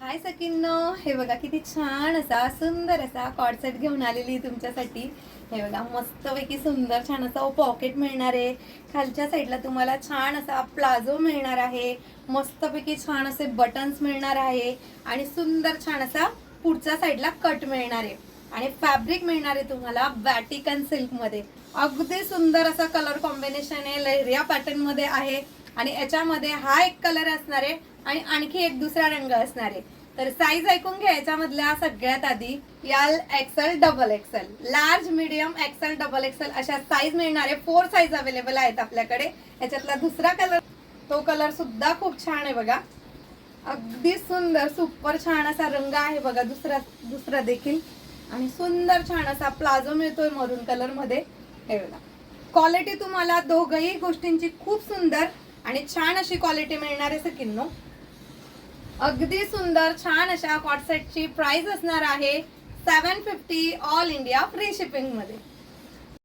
हाय सकिन्नो, हे बघा किती छान असा सुंदर असा कॉर्ड सेट घेऊन आलेली तुमच्यासाठी। हे बघा मस्तपैकी सुंदर छान असा पॉकेट मिळणार आहे। खालच्या साईडला तुम्हाला छान असा प्लाझो मिळणार आहे। मस्तपैकी छान असे बटन्स मिळणार आहे आणि सुंदर छान असा पुढच्या साईडला कट मिळणार आहे आणि फॅब्रिक मिळणार आहे तुम्हाला बॅटिकन सिल्क मध्ये। अगदी सुंदर असा कलर कॉम्बिनेशन आहे, लहरिया पॅटर्न मध्ये आहे आणि याच्यामध्ये हा एक कलर असणार आहे आणि आणखी एक दुसरा रंग असणार आहे। तर साईज ऐकून घ्या याच्यामधल्या सगळ्यात आधी। L XL double XL, large medium XL double XL अशा साईज मिळणार आहे। 4 साईज अवेलेबल आहेत आपल्याकडे। याच्यातला दुसरा कलर, तो कलर सुद्धा खूप छान आहे बघा, अगदी सुंदर सुपर छान असा रंग आहे बघा। दुसरा देखील आणि सुंदर छान असा प्लाझो मिळतोय मरून कलर मध्ये। हे बघा क्वालिटी तुम्हाला दोघही गोष्टींची खूप सुंदर आणि छान अशी क्वालिटी मिळणार आहे सकिन्नो। अगदी सुंदर छान अशा कॉर्ड सेटची प्राइस असणार आहे 750 ऑल इंडिया फ्री शिपिंग मध्ये।